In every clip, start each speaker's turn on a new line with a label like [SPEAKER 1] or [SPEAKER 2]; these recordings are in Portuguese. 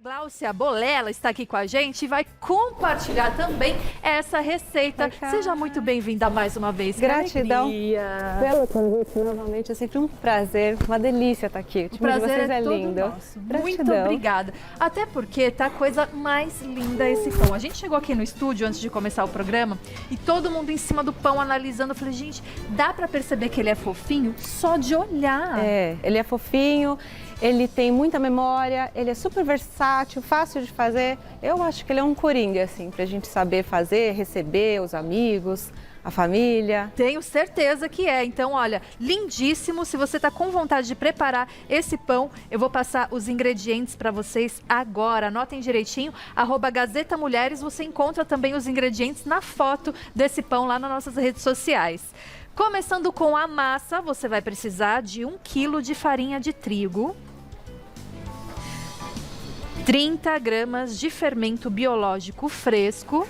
[SPEAKER 1] Gláucia Bolela está aqui com a gente e vai compartilhar também essa receita. Seja muito bem-vinda mais uma vez.
[SPEAKER 2] Gratidão pelo convite novamente. É sempre um prazer, uma delícia estar aqui. O time de vocês é lindo.
[SPEAKER 1] Nosso. Muito obrigada. Até porque tá a coisa mais linda esse pão. A gente chegou aqui no estúdio antes de começar o programa e todo mundo em cima do pão analisando. Eu falei, gente, dá pra perceber que ele é fofinho só de olhar.
[SPEAKER 2] É, ele é fofinho. Ele tem muita memória, ele é super versátil, fácil de fazer. Eu acho que ele é um coringa, assim, pra gente saber fazer, receber os amigos, a família.
[SPEAKER 1] Tenho certeza que é. Então, olha, lindíssimo. Se você tá com vontade de preparar esse pão, eu vou passar os ingredientes para vocês agora. Anotem direitinho, @Gazeta Mulheres, você encontra também os ingredientes na foto desse pão lá nas nossas redes sociais. Começando com a massa, você vai precisar de 1 kg de farinha de trigo, 30 gramas de fermento biológico fresco,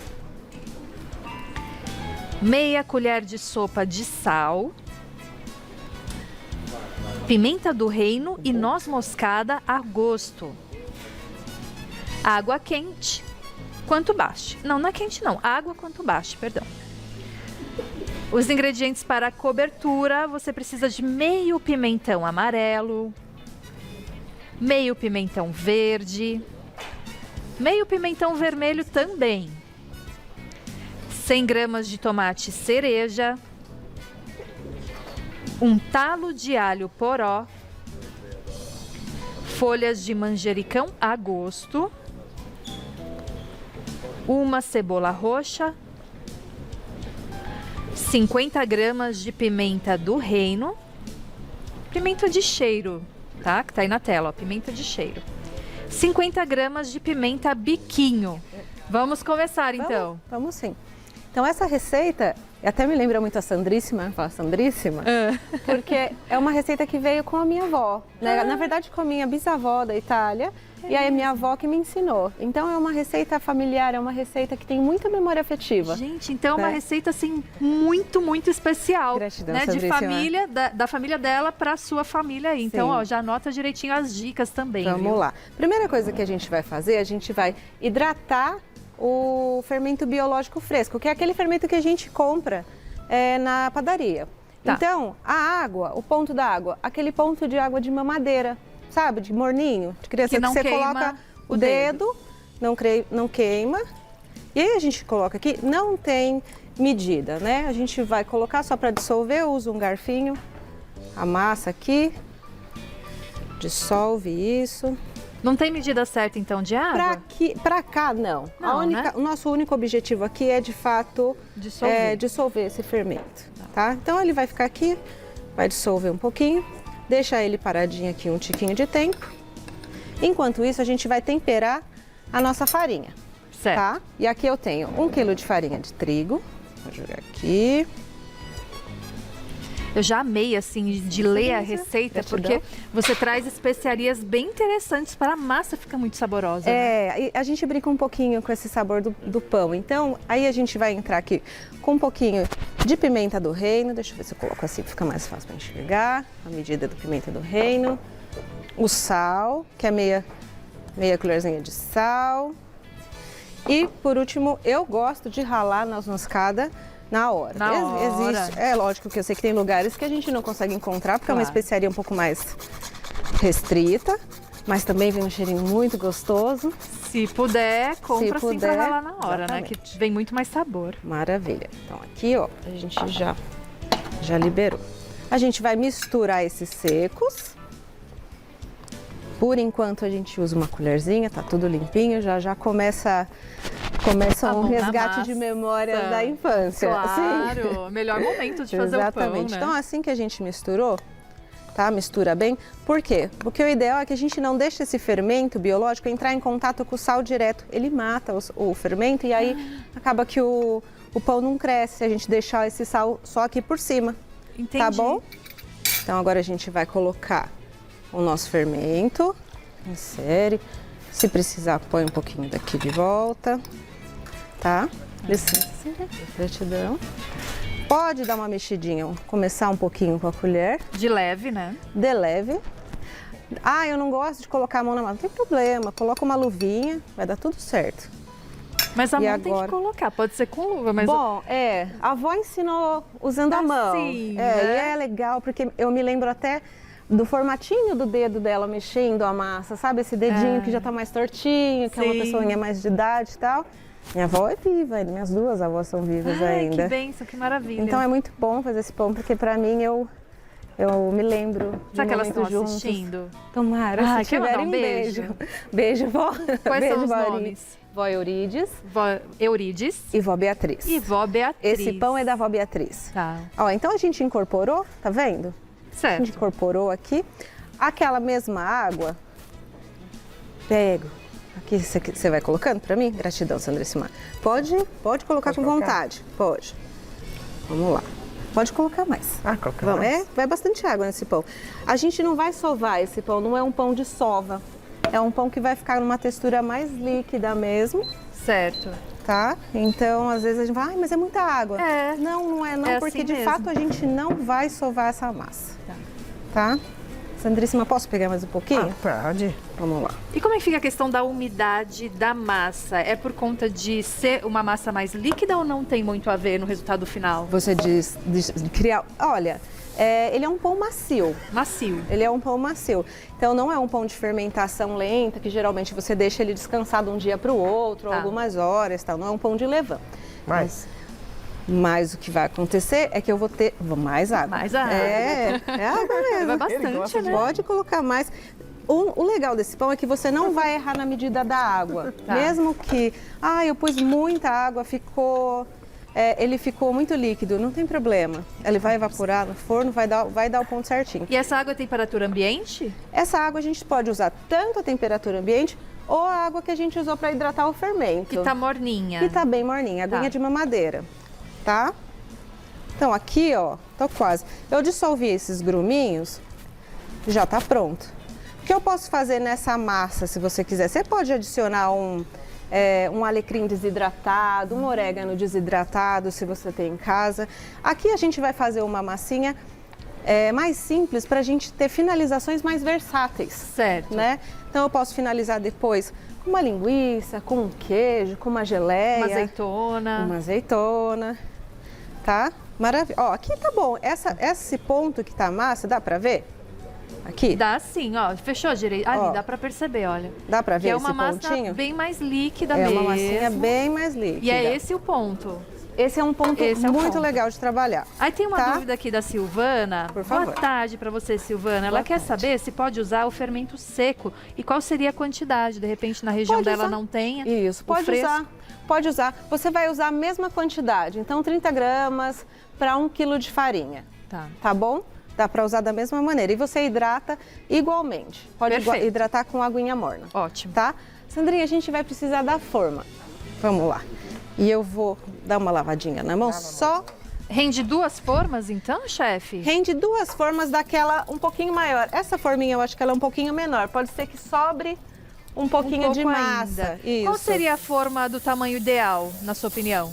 [SPEAKER 1] meia colher de sopa de sal, pimenta do reino e noz moscada a gosto. Água quente, quanto baste. Não é quente não, água quanto baste, perdão. Os ingredientes para a cobertura, você precisa de meio pimentão amarelo, meio pimentão verde, meio pimentão vermelho também, 100 gramas de tomate cereja, um talo de alho poró, folhas de manjericão a gosto, uma cebola roxa, 50 gramas de pimenta do reino, pimenta de cheiro, tá? Que tá aí na tela, ó, pimenta de cheiro. 50 gramas de pimenta biquinho. Vamos começar então.
[SPEAKER 2] Vamos sim. Então essa receita, até me lembra muito a Sandríssima, fala Sandríssima, porque é uma receita que veio com a minha avó, né? Na verdade com a minha bisavó da Itália, e aí a minha avó que me ensinou. Então é uma receita familiar, é uma receita que tem muita memória afetiva.
[SPEAKER 1] Gente, então é uma receita assim muito, muito especial.
[SPEAKER 2] Gratidão,
[SPEAKER 1] né? De família,
[SPEAKER 2] né?
[SPEAKER 1] da família dela para sua família aí. Então, ó, já anota direitinho as dicas também.
[SPEAKER 2] Vamos lá. Primeira coisa que a gente vai fazer, a gente vai hidratar o fermento biológico fresco, que é aquele fermento que a gente compra na padaria.
[SPEAKER 1] Tá.
[SPEAKER 2] Então, a água, o ponto da água, aquele ponto de água de mamadeira, sabe, de morninho, de criança que você coloca o dedo, não queima. E aí a gente coloca aqui, não tem medida, né? A gente vai colocar só para dissolver, eu uso um garfinho, amassa aqui, dissolve isso.
[SPEAKER 1] Não tem medida certa então de água?
[SPEAKER 2] Pra cá, não.
[SPEAKER 1] Né?
[SPEAKER 2] O nosso único objetivo aqui é de fato dissolver esse fermento, tá? Então ele vai ficar aqui, vai dissolver um pouquinho. Deixa ele paradinho aqui um tiquinho de tempo. Enquanto isso, a gente vai temperar a nossa farinha.
[SPEAKER 1] Certo.
[SPEAKER 2] Tá? E aqui eu tenho 1 kg de farinha de trigo. Vou jogar aqui.
[SPEAKER 1] Eu já amei, assim, de ler a receita, porque você traz especiarias bem interessantes para a massa ficar muito saborosa.
[SPEAKER 2] E a gente brinca um pouquinho com esse sabor do pão. Então, aí a gente vai entrar aqui com um pouquinho de pimenta do reino. Deixa eu ver se eu coloco assim, fica mais fácil para enxergar. A medida do pimenta do reino. O sal, que é meia colherzinha de sal. E, por último, eu gosto de ralar noz moscada na hora. Existe, é lógico que eu sei que tem lugares que a gente não consegue encontrar, porque é uma especiaria um pouco mais restrita, mas também vem um cheirinho muito gostoso.
[SPEAKER 1] Se puder, compra assim pra ralar na hora,
[SPEAKER 2] exatamente,
[SPEAKER 1] né? Que vem muito mais sabor.
[SPEAKER 2] Maravilha. Então aqui, ó, a gente já liberou. A gente vai misturar esses secos. Por enquanto a gente usa uma colherzinha, tá tudo limpinho, já começa um resgate de memórias da infância.
[SPEAKER 1] Claro,
[SPEAKER 2] assim.
[SPEAKER 1] Melhor momento de fazer o pão, né?
[SPEAKER 2] Então assim que a gente misturou, tá? Mistura bem. Por quê? Porque o ideal é que a gente não deixe esse fermento biológico entrar em contato com o sal direto. Ele mata o fermento e aí acaba que o pão não cresce se a gente deixar esse sal só aqui por cima.
[SPEAKER 1] Entendi.
[SPEAKER 2] Tá bom? Então agora a gente vai colocar o nosso fermento, insere. Se precisar, põe um pouquinho daqui de volta, tá? Licença, gratidão. Pode dar uma mexidinha, começar um pouquinho com a colher.
[SPEAKER 1] De leve, né?
[SPEAKER 2] De leve. Ah, eu não gosto de colocar a mão na massa. Não tem problema, coloca uma luvinha, vai dar tudo certo.
[SPEAKER 1] Mas a
[SPEAKER 2] E
[SPEAKER 1] mão tem
[SPEAKER 2] agora?
[SPEAKER 1] que colocar, pode ser com luva, mas...
[SPEAKER 2] Bom, a avó ensinou usando a mão.
[SPEAKER 1] Assim,
[SPEAKER 2] E
[SPEAKER 1] né?
[SPEAKER 2] é legal, porque eu me lembro até do formatinho do dedo dela mexendo a massa, sabe? Esse dedinho que já tá mais tortinho, que é uma
[SPEAKER 1] Sim.
[SPEAKER 2] pessoinha mais de idade e tal. Minha avó é viva, minhas duas avós são vivas
[SPEAKER 1] Ai,
[SPEAKER 2] ainda.
[SPEAKER 1] que bênção, que maravilha.
[SPEAKER 2] Então é muito bom fazer esse pão, porque pra mim eu me lembro de
[SPEAKER 1] Será que elas estão
[SPEAKER 2] momentos juntos.
[SPEAKER 1] assistindo?
[SPEAKER 2] Tomara,
[SPEAKER 1] Ah,
[SPEAKER 2] se
[SPEAKER 1] quer mandar
[SPEAKER 2] tiverem
[SPEAKER 1] um beijo?
[SPEAKER 2] Beijo, vó.
[SPEAKER 1] Quais
[SPEAKER 2] Beijo,
[SPEAKER 1] são os
[SPEAKER 2] vó
[SPEAKER 1] nomes?
[SPEAKER 2] Vó Eurides
[SPEAKER 1] Vó Eurides
[SPEAKER 2] e vó Beatriz.
[SPEAKER 1] e vó Beatriz.
[SPEAKER 2] Esse pão é da vó Beatriz.
[SPEAKER 1] Tá,
[SPEAKER 2] Ó, então a gente incorporou, tá vendo? A gente
[SPEAKER 1] certo.
[SPEAKER 2] incorporou aqui. Aquela mesma água, pego. Aqui você vai colocando pra mim? Gratidão, Sandrissima. Pode colocar com vontade. Pode. Vamos lá. Pode colocar mais.
[SPEAKER 3] Ah, coloca
[SPEAKER 2] Vamos,
[SPEAKER 3] mais.
[SPEAKER 2] vai bastante água nesse pão. A gente não vai sovar esse pão, não é um pão de sova. É um pão que vai ficar numa textura mais líquida mesmo,
[SPEAKER 1] Certo.
[SPEAKER 2] tá? Então, às vezes a gente fala, mas é muita água.
[SPEAKER 1] É.
[SPEAKER 2] Não é não,
[SPEAKER 1] É
[SPEAKER 2] porque
[SPEAKER 1] assim
[SPEAKER 2] de
[SPEAKER 1] mesmo.
[SPEAKER 2] fato a gente não vai sovar essa massa. Tá? Sandríssima, posso pegar mais um pouquinho?
[SPEAKER 3] Pode.
[SPEAKER 2] Vamos lá.
[SPEAKER 1] E como é que fica a questão da umidade da massa? É por conta de ser uma massa mais líquida ou não tem muito a ver no resultado final?
[SPEAKER 2] Você diz de criar. Olha, ele é um pão macio.
[SPEAKER 1] Macio.
[SPEAKER 2] Ele é um pão macio. Então não é um pão de fermentação lenta, que geralmente você deixa ele descansar de um dia para o outro,
[SPEAKER 1] Tá.
[SPEAKER 2] algumas horas, tal. Não é um pão de levain. Mas o que vai acontecer é que eu vou ter mais água.
[SPEAKER 1] Mais água.
[SPEAKER 2] É água mesmo.
[SPEAKER 1] Vai
[SPEAKER 3] Ele
[SPEAKER 1] bastante,
[SPEAKER 3] gosta de-
[SPEAKER 1] né?
[SPEAKER 2] Pode colocar mais. O legal desse pão é que você não vai errar na medida da água.
[SPEAKER 1] Tá.
[SPEAKER 2] Mesmo que, eu pus muita água, ele ficou muito líquido, não tem problema. Ele vai evaporar no forno, vai dar o ponto certinho.
[SPEAKER 1] E essa água é temperatura ambiente?
[SPEAKER 2] Essa água a gente pode usar tanto a temperatura ambiente ou a água que a gente usou para hidratar o fermento.
[SPEAKER 1] Que tá morninha.
[SPEAKER 2] Que tá bem morninha, aguinha
[SPEAKER 1] Tá.
[SPEAKER 2] de mamadeira, tá? Então aqui, ó, tô quase. Eu dissolvi esses gruminhos, já tá pronto. O que eu posso fazer nessa massa, se você quiser? Você pode adicionar um alecrim desidratado, um orégano desidratado, se você tem em casa. Aqui a gente vai fazer uma massinha mais simples para a gente ter finalizações mais versáteis.
[SPEAKER 1] Certo.
[SPEAKER 2] Né? Então eu posso finalizar depois com uma linguiça, com um queijo, com uma geleia.
[SPEAKER 1] Uma azeitona.
[SPEAKER 2] Uma azeitona, tá? Maravilha. Ó, aqui tá bom. Esse ponto que tá a massa, dá pra ver? Aqui?
[SPEAKER 1] Dá sim, ó. Fechou direito. Ali,
[SPEAKER 2] Ó.
[SPEAKER 1] dá pra perceber, olha.
[SPEAKER 2] Dá pra ver
[SPEAKER 1] Que é
[SPEAKER 2] esse
[SPEAKER 1] uma massa
[SPEAKER 2] pontinho?
[SPEAKER 1] bem mais líquida
[SPEAKER 2] É
[SPEAKER 1] mesmo.
[SPEAKER 2] uma massinha bem mais líquida.
[SPEAKER 1] E é esse o ponto.
[SPEAKER 2] Esse é um ponto
[SPEAKER 1] Esse é o
[SPEAKER 2] muito
[SPEAKER 1] ponto.
[SPEAKER 2] legal de trabalhar.
[SPEAKER 1] Aí tem uma
[SPEAKER 2] Tá?
[SPEAKER 1] dúvida aqui da Silvana.
[SPEAKER 2] Por favor.
[SPEAKER 1] Boa tarde para você, Silvana. Ela
[SPEAKER 2] Boa
[SPEAKER 1] quer
[SPEAKER 2] tarde.
[SPEAKER 1] saber se pode usar o fermento seco e qual seria a quantidade. De repente, na região
[SPEAKER 2] Pode
[SPEAKER 1] dela
[SPEAKER 2] usar.
[SPEAKER 1] não tenha.
[SPEAKER 2] Isso,
[SPEAKER 1] o
[SPEAKER 2] pode
[SPEAKER 1] fresco.
[SPEAKER 2] usar. Pode usar. Você vai usar a mesma quantidade. Então, 30 gramas para 1 quilo de farinha.
[SPEAKER 1] Tá.
[SPEAKER 2] Tá bom? Dá para usar da mesma maneira. E você hidrata igualmente. Pode
[SPEAKER 1] Perfeito.
[SPEAKER 2] hidratar com aguinha morna.
[SPEAKER 1] Ótimo.
[SPEAKER 2] Tá? Sandrinha, a gente vai precisar da forma. Vamos lá. E eu vou dar uma lavadinha na mão, só
[SPEAKER 1] Rende duas formas, então, chefe?
[SPEAKER 2] rende 2 formas daquela um pouquinho maior. Essa forminha eu acho que ela é um pouquinho menor. Pode ser que sobre um pouquinho de
[SPEAKER 1] pouco
[SPEAKER 2] massa.
[SPEAKER 1] ainda.
[SPEAKER 2] Isso.
[SPEAKER 1] Qual seria a forma do tamanho ideal, na sua opinião?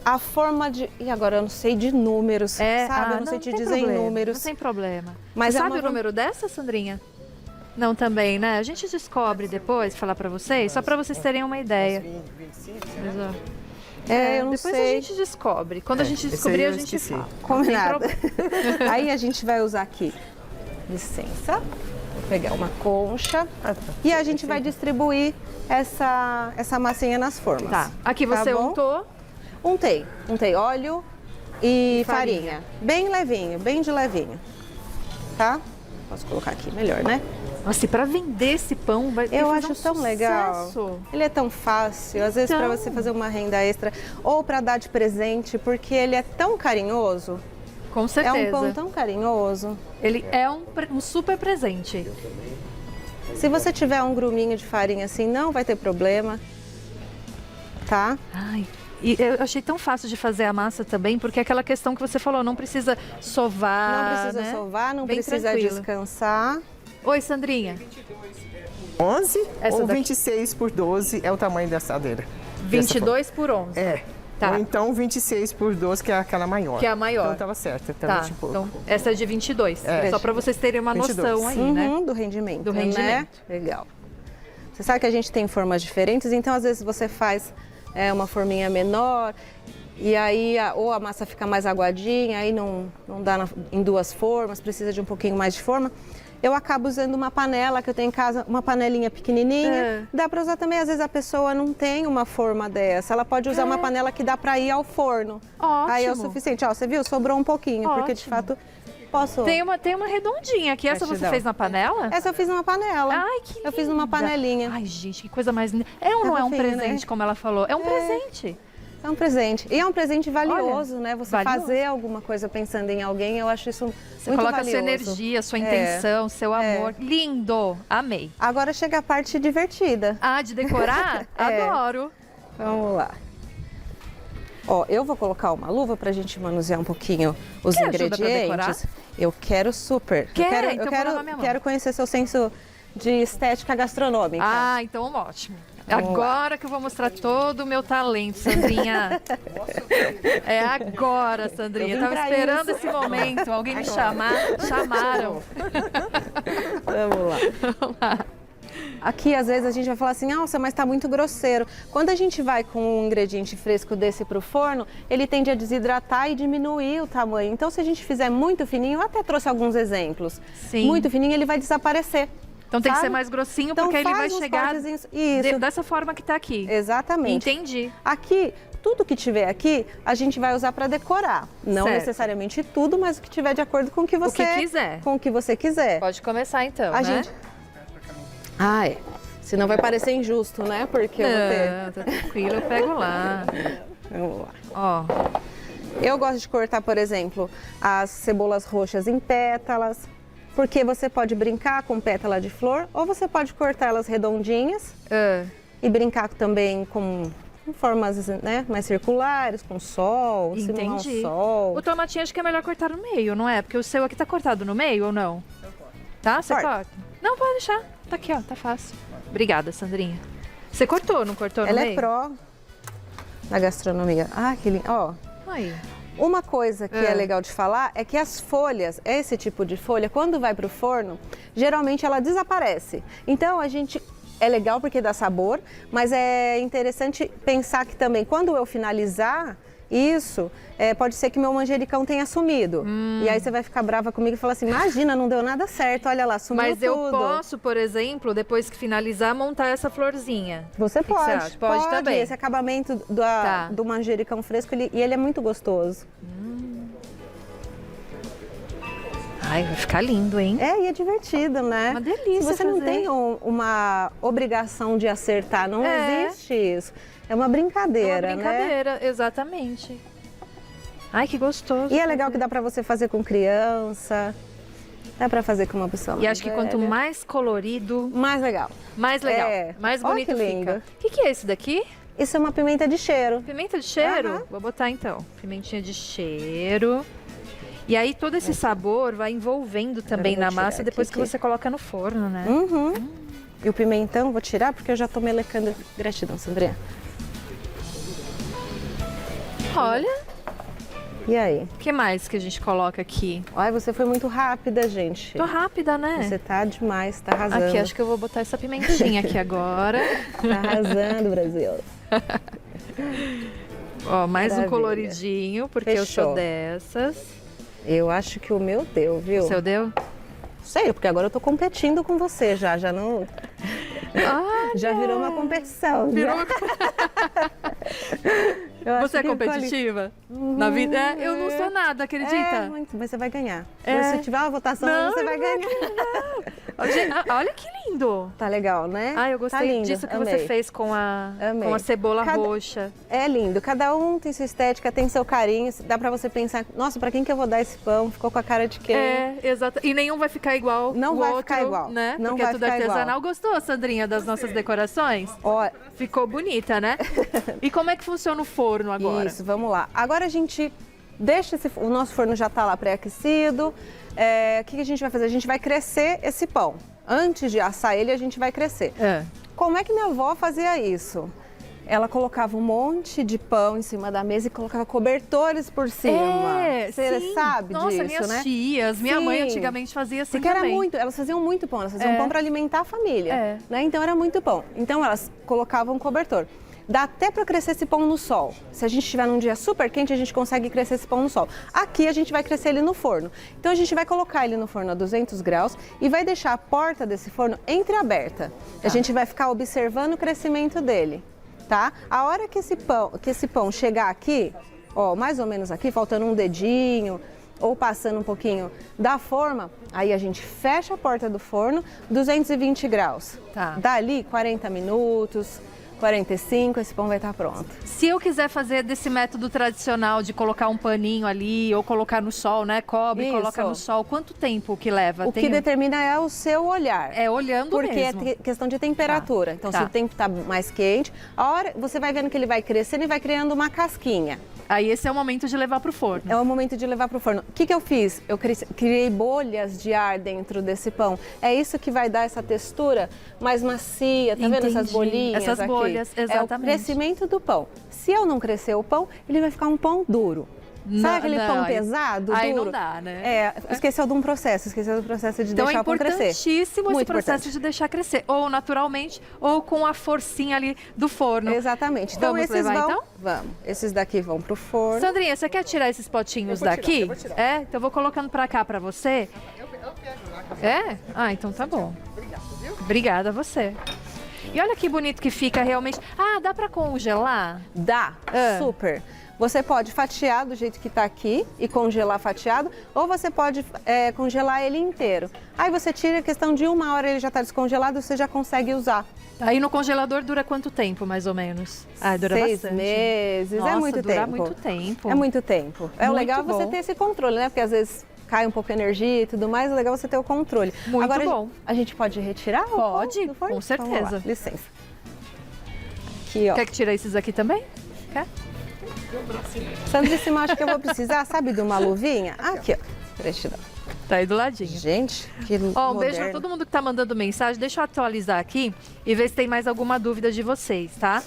[SPEAKER 2] A forma de... E agora eu não sei de números, sabe? Eu não sei te
[SPEAKER 1] tem
[SPEAKER 2] dizer em
[SPEAKER 1] problema,
[SPEAKER 2] números.
[SPEAKER 1] Não tem problema.
[SPEAKER 2] Mas
[SPEAKER 1] Você
[SPEAKER 2] é
[SPEAKER 1] sabe
[SPEAKER 2] uma
[SPEAKER 1] o número dessa, Sandrinha? Não também, né? A gente descobre depois, falar pra vocês, só pra vocês terem uma ideia. Mas, ó,
[SPEAKER 2] Eu não
[SPEAKER 1] depois
[SPEAKER 2] sei.
[SPEAKER 1] a gente descobre. Quando a gente
[SPEAKER 3] esse
[SPEAKER 1] descobrir,
[SPEAKER 3] aí
[SPEAKER 1] a
[SPEAKER 3] eu
[SPEAKER 1] gente
[SPEAKER 3] esqueci.
[SPEAKER 1] fala.
[SPEAKER 2] Combinado.
[SPEAKER 1] Não tem problema.
[SPEAKER 2] Aí a gente vai usar aqui, licença, vou pegar uma concha e a gente vai distribuir essa massinha nas formas.
[SPEAKER 1] Tá. Aqui
[SPEAKER 2] Tá
[SPEAKER 1] você
[SPEAKER 2] bom?
[SPEAKER 1] untou.
[SPEAKER 2] Untei óleo e
[SPEAKER 1] farinha.
[SPEAKER 2] farinha. Bem levinho, bem de levinho. Tá? Posso colocar aqui melhor, né?
[SPEAKER 1] Nossa, e pra vender esse pão vai
[SPEAKER 2] Eu
[SPEAKER 1] fazer
[SPEAKER 2] acho
[SPEAKER 1] um
[SPEAKER 2] tão legal.
[SPEAKER 1] sucesso.
[SPEAKER 2] Ele é tão fácil, às vezes para
[SPEAKER 1] Então.
[SPEAKER 2] você fazer uma renda extra ou para dar de presente, porque ele é tão carinhoso.
[SPEAKER 1] Com
[SPEAKER 2] É
[SPEAKER 1] certeza.
[SPEAKER 2] um pão tão carinhoso.
[SPEAKER 1] Ele é um super presente.
[SPEAKER 2] Se você tiver um gruminho de farinha assim, não vai ter problema. Tá?
[SPEAKER 1] Ai, e eu achei tão fácil de fazer a massa também, porque é aquela questão que você falou, não precisa sovar,
[SPEAKER 2] Não precisa
[SPEAKER 1] né?
[SPEAKER 2] sovar, não
[SPEAKER 1] Bem
[SPEAKER 2] precisa
[SPEAKER 1] tranquilo.
[SPEAKER 2] descansar.
[SPEAKER 1] Oi, Sandrinha.
[SPEAKER 3] 11
[SPEAKER 1] Essa
[SPEAKER 3] ou
[SPEAKER 1] daqui.
[SPEAKER 3] 26 por 12 é o tamanho da assadeira.
[SPEAKER 1] 22 por 11.
[SPEAKER 3] É.
[SPEAKER 1] Tá.
[SPEAKER 3] Ou então 26 por 12, que é aquela maior.
[SPEAKER 1] Que é a maior.
[SPEAKER 3] Então tava certo, tá,
[SPEAKER 1] Tá,
[SPEAKER 3] 20 e pouco.
[SPEAKER 1] então essa é de 22.
[SPEAKER 3] É.
[SPEAKER 1] Só para vocês terem uma
[SPEAKER 3] 22.
[SPEAKER 1] noção aí, né?
[SPEAKER 2] Do rendimento.
[SPEAKER 1] Do
[SPEAKER 2] né?
[SPEAKER 1] rendimento.
[SPEAKER 2] Legal. Você sabe que a gente tem formas diferentes, então às vezes você faz uma forminha menor e aí ou a massa fica mais aguadinha, aí não dá em duas formas, precisa de um pouquinho mais de forma. Eu acabo usando uma panela que eu tenho em casa, uma panelinha pequenininha. Dá para usar também, às vezes a pessoa não tem uma forma dessa. Ela pode usar uma panela que dá para ir ao forno.
[SPEAKER 1] Ótimo.
[SPEAKER 2] Aí é o suficiente. Ó, você viu? Sobrou um pouquinho, porque de
[SPEAKER 1] Ótimo.
[SPEAKER 2] fato posso...
[SPEAKER 1] Tem uma redondinha aqui. Essa você
[SPEAKER 2] Gratidão.
[SPEAKER 1] fez na panela?
[SPEAKER 2] Essa eu fiz numa panela.
[SPEAKER 1] Ai, que linda.
[SPEAKER 2] Eu fiz numa panelinha.
[SPEAKER 1] Ai, gente, que coisa mais linda. É ou não é um
[SPEAKER 2] fofinho,
[SPEAKER 1] presente,
[SPEAKER 2] né?
[SPEAKER 1] como ela falou? É um presente.
[SPEAKER 2] É um presente. E é um presente valioso, né? Você
[SPEAKER 1] valioso.
[SPEAKER 2] fazer alguma coisa pensando em alguém, eu acho isso
[SPEAKER 1] Você
[SPEAKER 2] muito
[SPEAKER 1] coloca
[SPEAKER 2] valioso.
[SPEAKER 1] sua energia, sua intenção, seu amor. Lindo. Amei.
[SPEAKER 2] Agora chega a parte divertida.
[SPEAKER 1] Ah, de decorar? Adoro.
[SPEAKER 2] Vamos lá. Ó, eu vou colocar uma luva pra gente manusear um pouquinho os
[SPEAKER 1] Quer ajuda pra decorar?
[SPEAKER 2] ingredientes. Eu quero super.
[SPEAKER 1] Quer? Então vou lavar minha mão.
[SPEAKER 2] quero conhecer seu senso de estética gastronômica.
[SPEAKER 1] Ah, então ótimo.
[SPEAKER 2] Vamos
[SPEAKER 1] Agora que eu vou mostrar todo o meu talento, Sandrinha. É agora, Sandrinha.
[SPEAKER 2] Eu
[SPEAKER 1] Eu
[SPEAKER 2] vim
[SPEAKER 1] tava
[SPEAKER 2] pra
[SPEAKER 1] esperando
[SPEAKER 2] isso.
[SPEAKER 1] esse momento. Alguém me chamar. Chamaram.
[SPEAKER 2] Vamos lá. Aqui, às vezes, a gente vai falar assim, nossa, mas tá muito grosseiro. Quando a gente vai com um ingrediente fresco desse pro forno, ele tende a desidratar e diminuir o tamanho. Então, se a gente fizer muito fininho, eu até trouxe alguns exemplos.
[SPEAKER 1] Sim.
[SPEAKER 2] Muito fininho, ele vai desaparecer.
[SPEAKER 1] Então tem que
[SPEAKER 2] sabe?
[SPEAKER 1] ser mais grossinho,
[SPEAKER 2] Então,
[SPEAKER 1] porque ele vai
[SPEAKER 2] faz uns
[SPEAKER 1] chegar
[SPEAKER 2] cortezinhos. Isso.
[SPEAKER 1] dessa forma que tá aqui.
[SPEAKER 2] Exatamente.
[SPEAKER 1] Entendi.
[SPEAKER 2] Aqui, tudo que tiver aqui, a gente vai usar para decorar. Não
[SPEAKER 1] Certo.
[SPEAKER 2] necessariamente tudo, mas o que tiver de acordo com o que você
[SPEAKER 1] quiser.
[SPEAKER 2] Com o que você quiser.
[SPEAKER 1] Pode começar então,
[SPEAKER 2] A
[SPEAKER 1] né?
[SPEAKER 2] gente. Ah, é. Senão vai parecer injusto, né? Porque eu vou ter.
[SPEAKER 1] Não, tá tranquilo, eu pego lá.
[SPEAKER 2] Vamos lá.
[SPEAKER 1] Ó,
[SPEAKER 2] Eu gosto de cortar, por exemplo, as cebolas roxas em pétalas, porque você pode brincar com pétala de flor, ou você pode cortar elas redondinhas e brincar também com formas, né, mais circulares, com sol, simular um
[SPEAKER 1] entendi.
[SPEAKER 2] sol.
[SPEAKER 1] O tomatinho acho que é melhor cortar no meio, não é? Porque o seu aqui tá cortado no meio ou não? Tá? Você
[SPEAKER 2] Corta.
[SPEAKER 1] corta? Não, pode deixar. Tá aqui, ó, tá fácil. Obrigada, Sandrinha. Você cortou, não cortou no
[SPEAKER 2] Ela
[SPEAKER 1] meio?
[SPEAKER 2] é pró da gastronomia. Ah, que lindo. Ó,
[SPEAKER 1] Aí.
[SPEAKER 2] uma coisa que é legal de falar é que as folhas, esse tipo de folha, quando vai para o forno, geralmente ela desaparece. Então é legal porque dá sabor, mas é interessante pensar que também quando eu finalizar isso, pode ser que meu manjericão tenha sumido. E aí você vai ficar brava comigo e falar assim, imagina, não deu nada certo, olha lá, sumiu
[SPEAKER 1] Mas
[SPEAKER 2] tudo.
[SPEAKER 1] eu posso, por exemplo, depois que finalizar, montar essa florzinha.
[SPEAKER 2] Você
[SPEAKER 1] que você
[SPEAKER 2] pode,
[SPEAKER 1] acha? Pode também.
[SPEAKER 2] Esse acabamento
[SPEAKER 1] Tá.
[SPEAKER 2] do manjericão fresco, ele é muito gostoso.
[SPEAKER 1] Ai, vai ficar lindo, hein?
[SPEAKER 2] E é divertido, né?
[SPEAKER 1] Uma delícia
[SPEAKER 2] Você não
[SPEAKER 1] fazer.
[SPEAKER 2] tem uma obrigação de acertar, não existe isso. É uma brincadeira,
[SPEAKER 1] É uma brincadeira, exatamente. Ai, que gostoso.
[SPEAKER 2] né? E é legal que dá pra você fazer com criança, dá pra fazer com uma pessoa
[SPEAKER 1] E
[SPEAKER 2] mais
[SPEAKER 1] acho que quanto
[SPEAKER 2] velha.
[SPEAKER 1] mais colorido,
[SPEAKER 2] Mais legal.
[SPEAKER 1] mais legal,
[SPEAKER 2] É.
[SPEAKER 1] mais
[SPEAKER 2] Ó,
[SPEAKER 1] bonito
[SPEAKER 2] que lindo.
[SPEAKER 1] fica. O que é esse daqui?
[SPEAKER 2] Isso é uma pimenta de cheiro.
[SPEAKER 1] Pimenta de cheiro?
[SPEAKER 2] Aham.
[SPEAKER 1] Vou botar então. Pimentinha de cheiro. E aí todo esse sabor vai envolvendo também
[SPEAKER 2] vou
[SPEAKER 1] na
[SPEAKER 2] tirar
[SPEAKER 1] massa
[SPEAKER 2] aqui
[SPEAKER 1] depois que
[SPEAKER 2] que-
[SPEAKER 1] você coloca no forno, né?
[SPEAKER 2] Uhum. E o pimentão, vou tirar porque eu já tô melecando. Gratidão, Sandrinha.
[SPEAKER 1] Olha,
[SPEAKER 2] E aí?
[SPEAKER 1] o que mais que a gente coloca aqui?
[SPEAKER 2] Ai, você foi muito rápida, gente.
[SPEAKER 1] Tô rápida, né?
[SPEAKER 2] Você tá demais, tá arrasando.
[SPEAKER 1] Aqui, acho que eu vou botar essa pimentinha aqui agora.
[SPEAKER 2] Tá arrasando, Brasil.
[SPEAKER 1] Ó, mais um
[SPEAKER 2] Maravilha.
[SPEAKER 1] coloridinho, porque eu
[SPEAKER 2] Fechou.
[SPEAKER 1] sou dessas.
[SPEAKER 2] Eu acho que o meu deu, viu?
[SPEAKER 1] O seu deu?
[SPEAKER 2] Sei, porque agora eu tô competindo com você já não... Já virou uma competição.
[SPEAKER 1] Virou
[SPEAKER 2] já.
[SPEAKER 1] uma...
[SPEAKER 2] Eu acho
[SPEAKER 1] Você é
[SPEAKER 2] que ficou ali.
[SPEAKER 1] competitiva? Na vida? É, eu não sou nada, acredita?
[SPEAKER 2] É, muito, mas você vai ganhar.
[SPEAKER 1] É.
[SPEAKER 2] Se tiver uma votação,
[SPEAKER 1] Não,
[SPEAKER 2] você vai
[SPEAKER 1] eu
[SPEAKER 2] ganhar.
[SPEAKER 1] Olha que lindo!
[SPEAKER 2] Tá legal, né?
[SPEAKER 1] Ah, eu
[SPEAKER 2] Tá
[SPEAKER 1] gostei
[SPEAKER 2] lindo,
[SPEAKER 1] disso que
[SPEAKER 2] amei.
[SPEAKER 1] você fez com a
[SPEAKER 2] Amei.
[SPEAKER 1] cebola
[SPEAKER 2] Cada-
[SPEAKER 1] roxa.
[SPEAKER 2] É lindo. Cada um tem sua estética, tem seu carinho. Dá pra você pensar, nossa, pra quem que eu vou dar esse pão? Ficou com a cara de quem?
[SPEAKER 1] É, exato. E nenhum vai ficar igual
[SPEAKER 2] Não
[SPEAKER 1] o
[SPEAKER 2] vai
[SPEAKER 1] outro,
[SPEAKER 2] ficar igual.
[SPEAKER 1] né?
[SPEAKER 2] Não
[SPEAKER 1] Porque
[SPEAKER 2] vai
[SPEAKER 1] é tudo
[SPEAKER 2] ficar igual.
[SPEAKER 1] artesanal. Gostou, Sandrinha, das nossas decorações?
[SPEAKER 2] Ó,
[SPEAKER 1] Ficou bonita, né? E como é que funciona o forno agora?
[SPEAKER 2] isso, vamos lá. Agora a gente deixa o nosso forno já tá lá pré-aquecido. O que a gente vai fazer? A gente vai crescer esse pão. Antes de assar ele, a gente vai crescer.
[SPEAKER 1] É.
[SPEAKER 2] Como é que minha avó fazia isso? ela colocava um monte de pão em cima da mesa e colocava cobertores por cima. Você
[SPEAKER 1] sim.
[SPEAKER 2] sabe
[SPEAKER 1] Nossa,
[SPEAKER 2] disso,
[SPEAKER 1] minhas
[SPEAKER 2] né?
[SPEAKER 1] tias, minha mãe
[SPEAKER 2] Sim.
[SPEAKER 1] antigamente fazia assim
[SPEAKER 2] Porque
[SPEAKER 1] também.
[SPEAKER 2] era muito, elas faziam muito pão, elas faziam pão para alimentar a família, né? Então era muito pão. Então elas colocavam um cobertor. Dá até para crescer esse pão no sol. Se a gente estiver num dia super quente, a gente consegue crescer esse pão no sol. Aqui a gente vai crescer ele no forno. Então a gente vai colocar ele no forno a 200 graus e vai deixar a porta desse forno entreaberta. A gente vai ficar observando o crescimento dele, tá? A hora que esse pão chegar aqui, ó, mais ou menos aqui, faltando um dedinho ou passando um pouquinho da forma, aí a gente fecha a porta do forno, 220 graus.
[SPEAKER 1] Tá.
[SPEAKER 2] Dali 40 minutos, 45, esse pão vai estar pronto.
[SPEAKER 1] Se eu quiser fazer desse método tradicional de colocar um paninho ali ou colocar no sol, né? Cobre,
[SPEAKER 2] Isso.
[SPEAKER 1] coloca no sol, quanto tempo que leva?
[SPEAKER 2] O que determina é o seu olhar.
[SPEAKER 1] É olhando
[SPEAKER 2] Porque
[SPEAKER 1] mesmo.
[SPEAKER 2] é questão de temperatura.
[SPEAKER 1] Tá,
[SPEAKER 2] Então,
[SPEAKER 1] tá.
[SPEAKER 2] se o tempo está mais quente, a hora você vai vendo que ele vai crescendo e vai criando uma casquinha.
[SPEAKER 1] Aí esse é o momento de levar pro forno.
[SPEAKER 2] É o momento de levar para o forno. O que eu fiz? Eu criei bolhas de ar dentro desse pão. É isso que vai dar essa textura mais macia. Tá vendo essas
[SPEAKER 1] Entendi.
[SPEAKER 2] bolinhas
[SPEAKER 1] Essas
[SPEAKER 2] aqui?
[SPEAKER 1] bolhas,
[SPEAKER 2] É o
[SPEAKER 1] exatamente.
[SPEAKER 2] crescimento do pão. Se eu não crescer o pão, ele vai ficar um pão duro. Sabe aquele pão pesado,
[SPEAKER 1] aí
[SPEAKER 2] duro?
[SPEAKER 1] não dá, né?
[SPEAKER 2] Esqueceu de um processo, esqueceu do processo de
[SPEAKER 1] Então
[SPEAKER 2] deixar
[SPEAKER 1] é
[SPEAKER 2] o pão crescer.
[SPEAKER 1] importantíssimo esse
[SPEAKER 2] Muito
[SPEAKER 1] processo
[SPEAKER 2] importante.
[SPEAKER 1] de deixar crescer, ou naturalmente, ou com a forcinha ali do forno.
[SPEAKER 2] Exatamente. Então
[SPEAKER 1] Vamos
[SPEAKER 2] esses
[SPEAKER 1] levar,
[SPEAKER 2] vão,
[SPEAKER 1] então?
[SPEAKER 2] vamos. Esses daqui vão pro forno.
[SPEAKER 1] Sandrinha, você quer tirar esses potinhos daqui?
[SPEAKER 3] eu vou tirar.
[SPEAKER 1] É? Então eu vou colocando pra cá pra você.
[SPEAKER 3] Eu quero lá.
[SPEAKER 1] É? Ah, então tá bom.
[SPEAKER 3] Obrigado, viu?
[SPEAKER 1] Obrigada a você. E olha que bonito que fica realmente. Ah, dá pra congelar?
[SPEAKER 2] Dá, super. Você pode fatiar do jeito que está aqui e congelar fatiado, ou você pode congelar ele inteiro. Aí você tira, a questão de 1 hora ele já está descongelado, você já consegue usar.
[SPEAKER 1] Aí no congelador dura quanto tempo, mais ou menos? Ah, dura
[SPEAKER 2] 6
[SPEAKER 1] bastante.
[SPEAKER 2] meses,
[SPEAKER 1] Nossa,
[SPEAKER 2] é muito
[SPEAKER 1] dura
[SPEAKER 2] tempo.
[SPEAKER 1] muito tempo.
[SPEAKER 2] É muito tempo. É o
[SPEAKER 1] Muito
[SPEAKER 2] legal você
[SPEAKER 1] bom.
[SPEAKER 2] ter esse controle, né? Porque às vezes cai um pouco a energia e tudo mais, é legal você ter o controle.
[SPEAKER 1] Muito
[SPEAKER 2] Agora,
[SPEAKER 1] bom.
[SPEAKER 2] A gente pode retirar o pão
[SPEAKER 1] Pode,
[SPEAKER 2] do forno?
[SPEAKER 1] com certeza.
[SPEAKER 2] Vamos lá, licença. Aqui, ó.
[SPEAKER 1] Quer que tire esses aqui também? Quer?
[SPEAKER 2] Sandríssima, acho que eu vou precisar, sabe, de uma luvinha? Aqui, ó. Deixa eu dar.
[SPEAKER 1] Tá aí do ladinho.
[SPEAKER 2] Gente, que
[SPEAKER 1] Ó, um beijo pra
[SPEAKER 2] moderno.
[SPEAKER 1] todo mundo que tá mandando mensagem. Deixa eu atualizar aqui e ver se tem mais alguma dúvida de vocês, tá?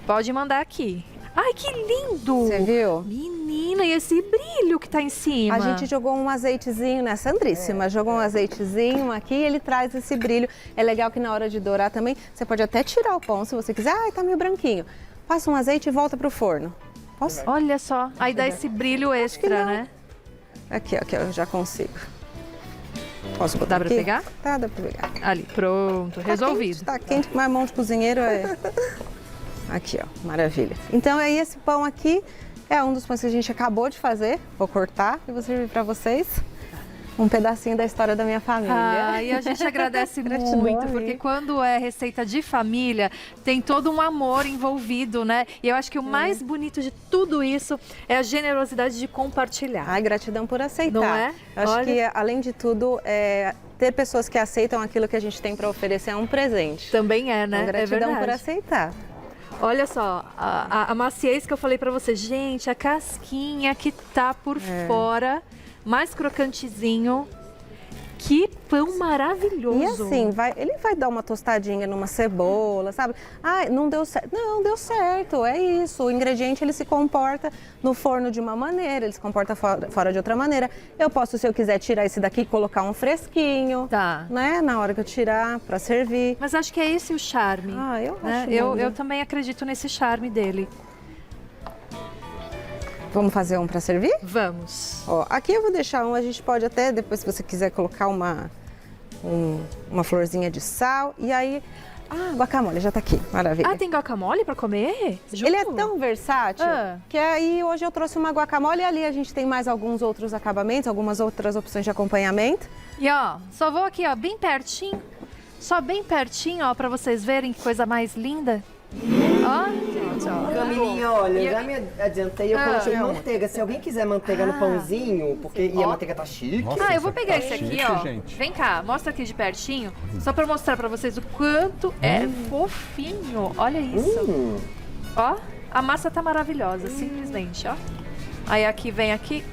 [SPEAKER 1] Pode mandar aqui. Ai, que lindo!
[SPEAKER 2] Você viu?
[SPEAKER 1] Menina, e esse brilho que tá em cima?
[SPEAKER 2] A gente jogou um azeitezinho, né? Sandríssima, jogou um azeitezinho aqui e ele traz esse brilho. É legal que na hora de dourar também, você pode até tirar o pão se você quiser. Ai, tá meio branquinho. Passa um azeite e volta pro forno. Posso?
[SPEAKER 1] Olha só, aí dá esse brilho extra,
[SPEAKER 2] não.
[SPEAKER 1] né?
[SPEAKER 2] Aqui, ó, eu já consigo. Posso botar
[SPEAKER 1] Dá pra
[SPEAKER 2] aqui?
[SPEAKER 1] pegar?
[SPEAKER 2] Tá, dá pra pegar.
[SPEAKER 1] Ali, pronto, resolvido.
[SPEAKER 2] Tá quente, mas mão de cozinheiro é... Aqui, ó, maravilha. Então aí esse pão aqui é um dos pães que a gente acabou de fazer. Vou cortar e vou servir pra vocês um pedacinho da história da minha família.
[SPEAKER 1] Ah, e a gente agradece
[SPEAKER 2] Gratidão,
[SPEAKER 1] muito,
[SPEAKER 2] amiga.
[SPEAKER 1] porque quando é receita de família, tem todo um amor envolvido, né? E eu acho que o mais bonito de tudo isso é a generosidade de compartilhar.
[SPEAKER 2] Ai, gratidão por aceitar.
[SPEAKER 1] Não é?
[SPEAKER 2] Eu acho
[SPEAKER 1] Olha.
[SPEAKER 2] que, além de tudo, ter pessoas que aceitam aquilo que a gente tem para oferecer é um presente.
[SPEAKER 1] Também é, né?
[SPEAKER 2] Então, gratidão
[SPEAKER 1] é verdade.
[SPEAKER 2] por aceitar.
[SPEAKER 1] Olha só, a maciez que eu falei pra você. Gente, a casquinha que tá por fora, mais crocantezinho. Que pão maravilhoso.
[SPEAKER 2] E assim, ele vai dar uma tostadinha numa cebola, sabe? Ah, não deu certo. Não, deu certo, é isso. O ingrediente, ele se comporta no forno de uma maneira, ele se comporta fora de outra maneira. Eu posso, se eu quiser, tirar esse daqui e colocar um fresquinho,
[SPEAKER 1] Tá.
[SPEAKER 2] né? Na hora que eu tirar, para servir.
[SPEAKER 1] Mas acho que é esse o charme.
[SPEAKER 2] Ah, eu
[SPEAKER 1] né?
[SPEAKER 2] acho
[SPEAKER 1] Eu
[SPEAKER 2] lindo.
[SPEAKER 1] também acredito nesse charme dele.
[SPEAKER 2] Vamos fazer um para servir?
[SPEAKER 1] Vamos.
[SPEAKER 2] Ó, aqui eu vou deixar um, a gente pode até, depois se você quiser colocar uma florzinha de sal. E aí, guacamole já tá aqui, maravilha.
[SPEAKER 1] Ah, tem guacamole pra comer? Junto?
[SPEAKER 2] Ele é tão versátil
[SPEAKER 1] Ah.
[SPEAKER 2] que aí hoje eu trouxe uma guacamole e ali a gente tem mais alguns outros acabamentos, algumas outras opções de acompanhamento.
[SPEAKER 1] E ó, só vou aqui, ó, bem pertinho. Só bem pertinho, ó, pra vocês verem que coisa mais linda. Ó, gente, ó.
[SPEAKER 4] Camilinha, olha, eu já me adiantei, eu coloquei
[SPEAKER 3] Ah.
[SPEAKER 4] manteiga. Se alguém quiser manteiga no pãozinho, porque e a manteiga tá chique.
[SPEAKER 1] Ah, eu vou pegar esse aqui,
[SPEAKER 5] chique,
[SPEAKER 1] ó.
[SPEAKER 5] gente.
[SPEAKER 1] Vem cá, mostra aqui de pertinho, só pra mostrar pra vocês o quanto é fofinho. Olha isso. Ó, a massa tá maravilhosa, simplesmente, ó. Aí aqui vem aqui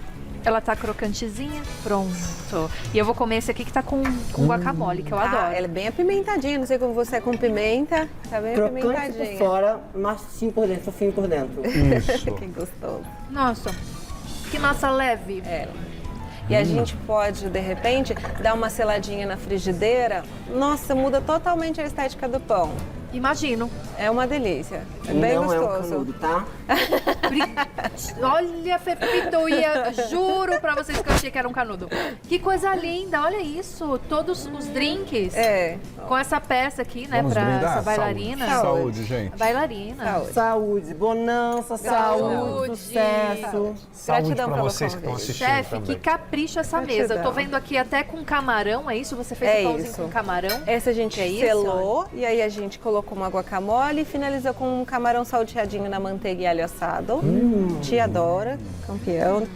[SPEAKER 1] Ela tá crocantezinha? Pronto. E eu vou comer esse aqui que tá com guacamole, que eu adoro.
[SPEAKER 2] Ah, ela é bem apimentadinha, não sei como você é com pimenta, tá bem
[SPEAKER 4] Crocante por
[SPEAKER 2] apimentadinha.
[SPEAKER 4] fora, macio por dentro, fofinho por dentro.
[SPEAKER 5] Isso.
[SPEAKER 2] Que gostoso.
[SPEAKER 1] Nossa, que massa leve.
[SPEAKER 2] É. E a gente pode, de repente, dar uma seladinha na frigideira. Nossa, muda totalmente a estética do pão.
[SPEAKER 1] Imagino.
[SPEAKER 2] É uma delícia. É bem
[SPEAKER 4] Não é um
[SPEAKER 2] gostoso.
[SPEAKER 4] canudo, tá?
[SPEAKER 1] Olha, Pepito, juro pra vocês que eu achei que era um canudo. Que coisa linda, olha isso. Todos os drinks
[SPEAKER 2] É.
[SPEAKER 1] com essa peça aqui, né,
[SPEAKER 5] Vamos
[SPEAKER 1] pra
[SPEAKER 5] brindar?
[SPEAKER 1] essa bailarina.
[SPEAKER 5] Saúde, gente.
[SPEAKER 1] Bailarina.
[SPEAKER 2] Saúde.
[SPEAKER 4] Saúde, bonança, saúde, sucesso.
[SPEAKER 5] Saúde
[SPEAKER 2] Gratidão
[SPEAKER 5] pra
[SPEAKER 2] pelo
[SPEAKER 5] vocês que estão
[SPEAKER 2] convite.
[SPEAKER 5] assistindo
[SPEAKER 1] Chefe,
[SPEAKER 5] também.
[SPEAKER 1] que capricho essa
[SPEAKER 2] Gratidão.
[SPEAKER 1] mesa. Eu tô vendo aqui até com camarão, é isso? Você fez
[SPEAKER 2] É
[SPEAKER 1] o pãozinho
[SPEAKER 2] isso.
[SPEAKER 1] com camarão?
[SPEAKER 2] Essa a gente
[SPEAKER 1] É isso?
[SPEAKER 2] selou e aí a gente colocou uma guacamole e finalizou com um camarão salteadinho na manteiga e alho assado. Tia adora, campeão.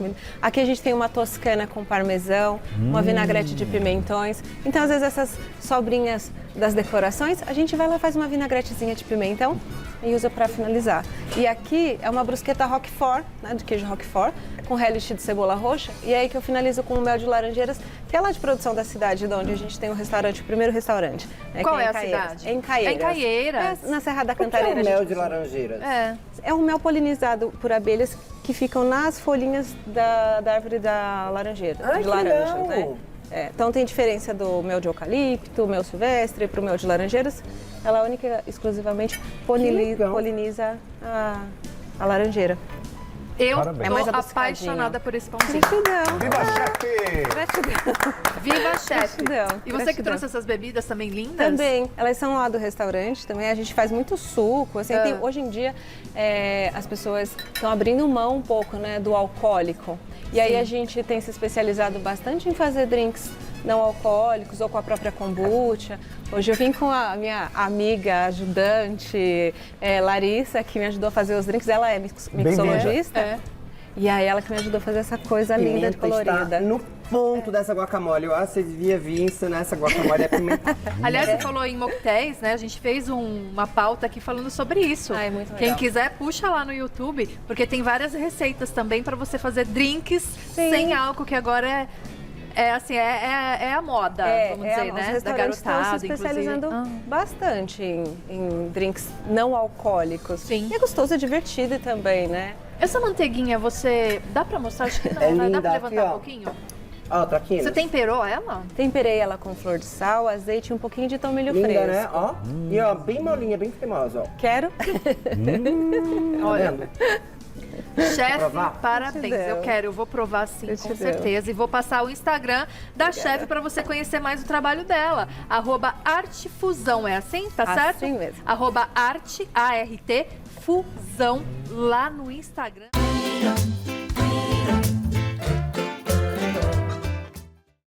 [SPEAKER 2] Aqui a gente tem uma toscana com parmesão, uma vinagrete de pimentões. Então, às vezes, essas sobrinhas das decorações, a gente vai lá e faz uma vinagretezinha de pimentão e usa para finalizar. E aqui é uma brusqueta Roquefort, né, de queijo Roquefort, com relish de cebola roxa. E é aí que eu finalizo com o mel de laranjeiras, que é lá de produção da cidade, de onde a gente tem o restaurante, o primeiro restaurante. Né,
[SPEAKER 1] Qual
[SPEAKER 2] que
[SPEAKER 1] é a
[SPEAKER 2] Caieiras.
[SPEAKER 1] cidade?
[SPEAKER 2] É em Caieiras.
[SPEAKER 1] É em Caieiras.
[SPEAKER 2] É, na Serra da
[SPEAKER 4] O que é
[SPEAKER 2] Cantareira.
[SPEAKER 4] o
[SPEAKER 2] a
[SPEAKER 4] mel
[SPEAKER 2] gente
[SPEAKER 4] de
[SPEAKER 2] costuma-
[SPEAKER 4] laranjeiras?
[SPEAKER 1] É.
[SPEAKER 2] um mel polinizado por abelhas que ficam nas folhinhas da árvore da laranjeira,
[SPEAKER 4] Ai,
[SPEAKER 2] de
[SPEAKER 4] que
[SPEAKER 2] laranja,
[SPEAKER 4] legal.
[SPEAKER 2] né? É, então tem diferença do mel de eucalipto, mel silvestre para o mel de laranjeiras. Ela é única, exclusivamente
[SPEAKER 4] legal.
[SPEAKER 2] poliniza a laranjeira.
[SPEAKER 1] Eu
[SPEAKER 5] Parabéns.
[SPEAKER 2] É mais
[SPEAKER 1] tô
[SPEAKER 2] adocicadinho.
[SPEAKER 1] apaixonada por esse pãozinho.
[SPEAKER 2] Gratidão.
[SPEAKER 5] Viva, chefe!
[SPEAKER 2] Gratidão.
[SPEAKER 1] Viva, chefe!
[SPEAKER 2] Gratidão.
[SPEAKER 1] E você que
[SPEAKER 2] Gratidão.
[SPEAKER 1] trouxe essas bebidas também lindas?
[SPEAKER 2] Também, elas são lá do restaurante também, a gente faz muito suco, assim, hoje em dia as pessoas estão abrindo mão um pouco, né, do alcoólico. E aí a gente tem se especializado bastante em fazer drinks não alcoólicos ou com a própria kombucha. Hoje eu vim com a minha amiga, ajudante, Larissa, que me ajudou a fazer os drinks. Ela é mixologista.
[SPEAKER 1] É.
[SPEAKER 2] E aí ela que me ajudou a fazer essa coisa linda e
[SPEAKER 4] Pimenta está
[SPEAKER 2] colorida.
[SPEAKER 4] no ponto dessa guacamole. Eu acho que você devia vir ensinar essa guacamole a pimenta.
[SPEAKER 1] Aliás, você falou em mocktails, né? A gente fez uma pauta aqui falando sobre isso.
[SPEAKER 2] Ah, é muito
[SPEAKER 1] Quem
[SPEAKER 2] legal.
[SPEAKER 1] quiser, puxa lá no YouTube, porque tem várias receitas também para você fazer drinks sem álcool, que agora é a moda, vamos dizer,
[SPEAKER 2] os
[SPEAKER 1] né? Da
[SPEAKER 2] restaurantes estão
[SPEAKER 1] garotada,
[SPEAKER 2] se especializando
[SPEAKER 1] inclusive.
[SPEAKER 2] bastante em drinks não alcoólicos.
[SPEAKER 1] Sim.
[SPEAKER 2] E é gostoso, é divertido também, né?
[SPEAKER 1] Essa manteiguinha, você... Dá pra mostrar? Acho que não,
[SPEAKER 4] É
[SPEAKER 1] né? Dá
[SPEAKER 4] linda,
[SPEAKER 1] pra levantar
[SPEAKER 4] aqui,
[SPEAKER 1] um
[SPEAKER 4] ó.
[SPEAKER 1] pouquinho?
[SPEAKER 4] Ó, traquinas.
[SPEAKER 1] Você temperou ela?
[SPEAKER 2] Temperei ela com flor de sal, azeite e um pouquinho de tomilho
[SPEAKER 4] Linda,
[SPEAKER 2] fresco.
[SPEAKER 4] né? Ó. E ó, bem molinha, bem cremosa, ó.
[SPEAKER 2] Quero?
[SPEAKER 4] Tá
[SPEAKER 1] Olha,
[SPEAKER 4] vendo?
[SPEAKER 1] chefe,
[SPEAKER 4] provar?
[SPEAKER 1] parabéns.
[SPEAKER 2] Gratidão.
[SPEAKER 1] Eu vou provar sim, com
[SPEAKER 2] Gratidão.
[SPEAKER 1] certeza. E vou passar o Instagram da chefe para você conhecer mais o trabalho dela. @artefusão, é assim? Tá certo?
[SPEAKER 2] Assim mesmo.
[SPEAKER 1] @arte, ART, fusão, lá no Instagram.